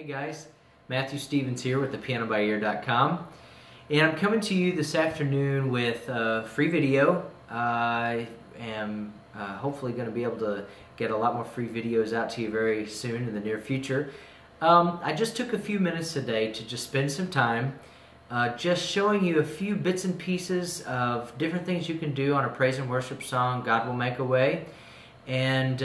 Hey guys, Matthew Stevens here with thepianobyear.com, and I'm coming to you this afternoon with a free video. I am hopefully going to be able to get a lot more free videos out to you very soon in the near future. I just took a few minutes today to just spend some time just showing you a few bits and pieces of different things you can do on a praise and worship song, God Will Make a Way. And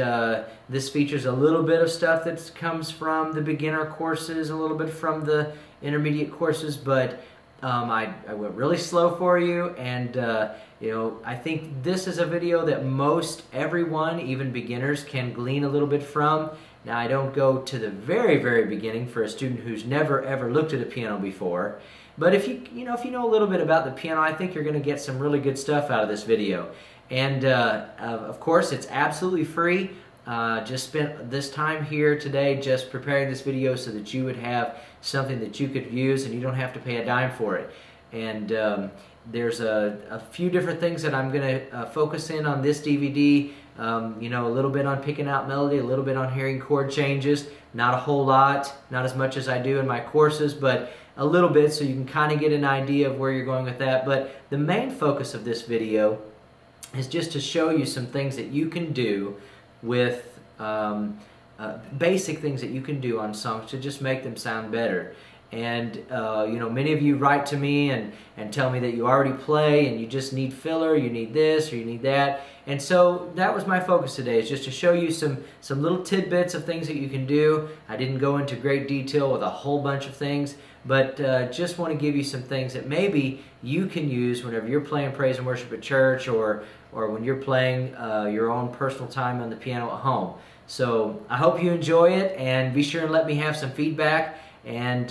this features a little bit of stuff that comes from the beginner courses, a little bit from the intermediate courses, but I went really slow for you, and I think this is a video that most everyone, even beginners, can glean a little bit from. Now, I don't go to the very, very beginning for a student who's never ever looked at a piano before, but if you know a little bit about the piano, I think you're going to get some really good stuff out of this video. And of course, it's absolutely free. Just spent this time here today just preparing this video so that you would have something that you could use and you don't have to pay a dime for it. And there's a few different things that I'm going to focus in on this DVD. A little bit on picking out melody, a little bit on hearing chord changes. Not a whole lot, not as much as I do in my courses, but a little bit so you can kind of get an idea of where you're going with that. But the main focus of this video is just to show you some things that you can do with basic things that you can do on songs to just make them sound better. And many of you write to me and tell me that you already play and you just need filler, you need this or you need that. And so that was my focus today, is just to show you some little tidbits of things that you can do. I didn't go into great detail with a whole bunch of things, but just want to give you some things that maybe you can use whenever you're playing praise and worship at church, or when you're playing your own personal time on the piano at home. So I hope you enjoy it, and be sure and let me have some feedback, and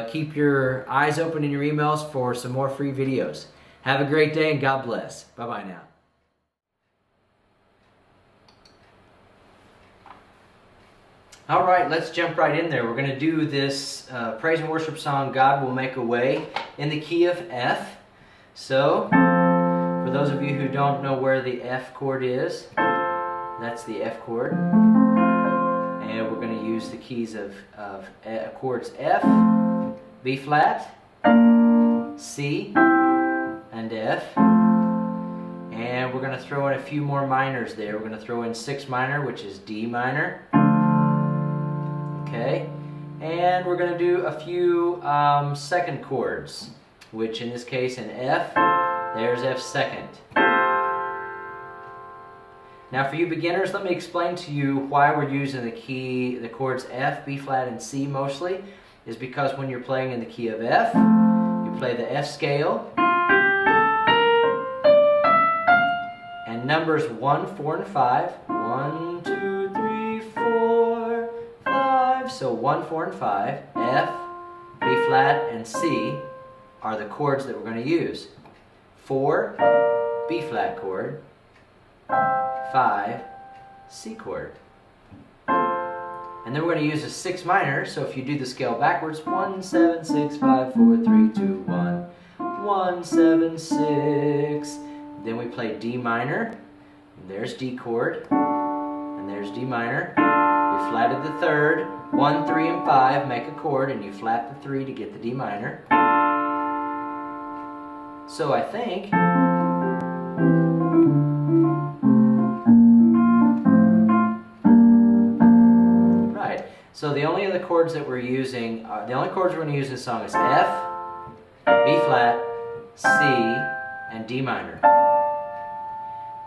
keep your eyes open in your emails for some more free videos. Have a great day, and God bless. Bye-bye now. All right, let's jump right in there. We're going to do this praise and worship song, God Will Make a Way, in the key of F. So, for those of you who don't know where the F chord is, that's the F chord. And we're going to use the keys of chords F, B flat, C, and F. And we're going to throw in a few more minors there. We're going to throw in 6 minor, which is D minor. Okay, and we're going to do a few second chords, which in this case in F, there's F second. Now for you beginners, let me explain to you why we're using the chords F, B flat, and C mostly, is because when you're playing in the key of F, you play the F scale, and numbers 1, 4, and 5, 1, 2, 3, 4, 5, so 1, 4, and 5, F, B flat, and C are the chords that we're going to use. 4, B flat chord, 5, C chord. And then we're going to use a 6 minor, so if you do the scale backwards, 1, 7, 6, 5, 4, 3, 2, 1, 1, 7, 6. Then we play D minor, there's D chord, and there's D minor. We flatted the third, 1, 3, and 5 make a chord, and you flat the 3 to get the D minor. So I think so the only other chords that we're using, the only chords we're going to use in this song is F, B flat, C, and D minor.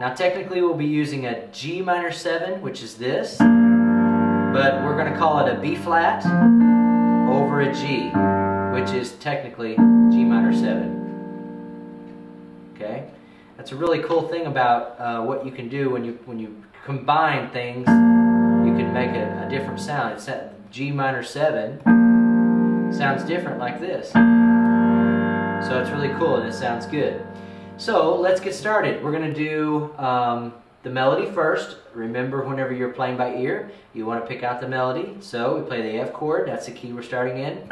Now technically we'll be using a G minor 7, which is this, but we're going to call it a B flat over a G, which is technically G minor 7. Okay? That's a really cool thing about what you can do when you combine things. You can make a different sound. It's that G minor 7 sounds different like this. So it's really cool and it sounds good. So let's get started. We're going to do the melody first. Remember, whenever you're playing by ear, you want to pick out the melody. So we play the F chord. That's the key we're starting in.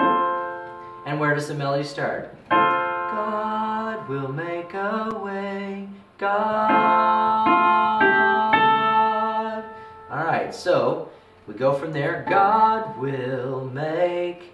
And where does the melody start? God will make a way. God. Alright, so We go from there. God will make,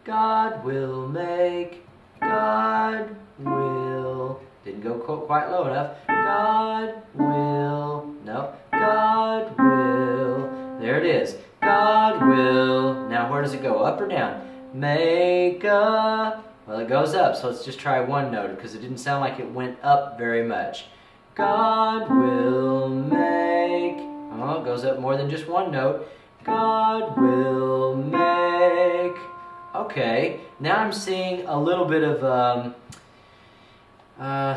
God will make, God will. Didn't go quite low enough. God will. No. God will. There it is. God will. Now where does it go? Up or down? Make a. Well, it goes up, so let's just try one note because it didn't sound like it went up very much. God will make. Oh, it goes up more than just one note. God will make. Okay, now I'm seeing a little bit of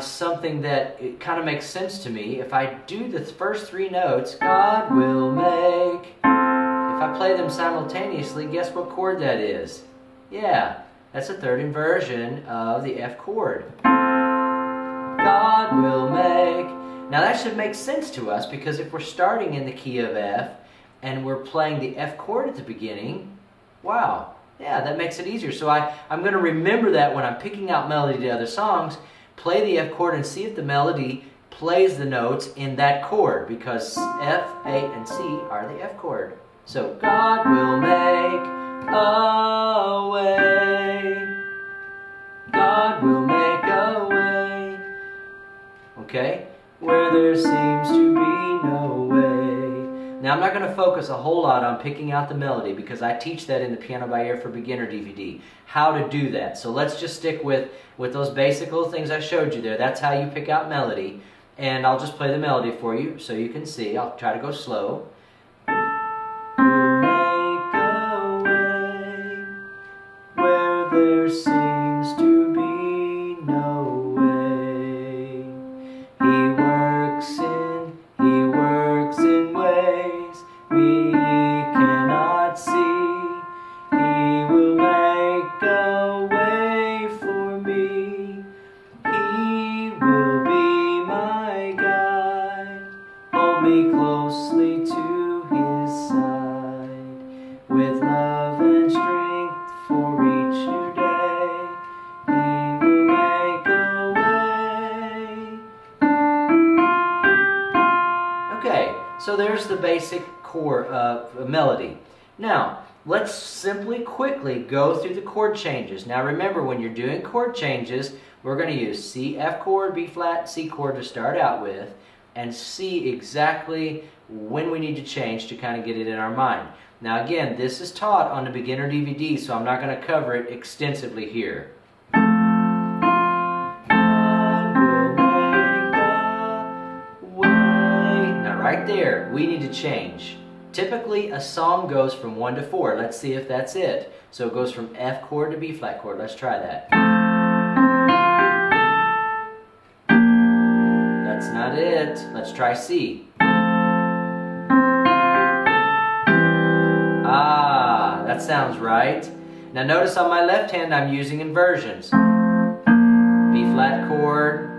something that it kind of makes sense to me. If I do the first three notes, God will make. If I play them simultaneously, guess what chord that is? Yeah, that's a third inversion of the F chord. God will make. Now that should make sense to us because if we're starting in the key of F and we're playing the F chord at the beginning, wow, yeah, that makes it easier. So I'm going to remember that when I'm picking out melody to other songs, play the F chord and see if the melody plays the notes in that chord because F, A, and C are the F chord. So God will make a way. God will make a way. Okay? Where there seems to be no way. Now I'm not going to focus a whole lot on picking out the melody because I teach that in the Piano by Ear for Beginner DVD, how to do that. So let's just stick with those basic little things I showed you there. That's how you pick out melody. And I'll just play the melody for you so you can see. I'll try to go slow. Make a way where there seems to be no way. He works in ways we cannot see. He will make a way for me. He will be my guide. Hold me closely to his side. With love and strength for each new day, he will make a way. Okay, so there's the basic chord melody. Now, let's simply quickly go through the chord changes. Now remember, when you're doing chord changes, we're going to use C, F chord, B flat, C chord to start out with, and see exactly when we need to change to kind of get it in our mind. Now again, this is taught on the beginner DVD, so I'm not going to cover it extensively here. Right there, we need to change. Typically, a song goes from 1 to 4. Let's see if that's it. So it goes from F chord to B flat chord. Let's try that. That's not it. Let's try C. Ah, that sounds right. Now notice on my left hand I'm using inversions. B flat chord,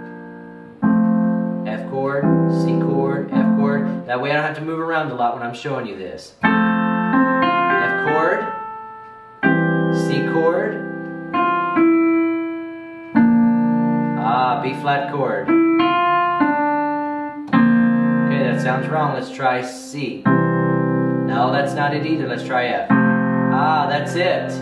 F chord, C chord, F chord. That way I don't have to move around a lot when I'm showing you this. F chord, C chord, B flat chord. Okay, that sounds wrong. Let's try C. No, that's not it either. Let's try F. That's it.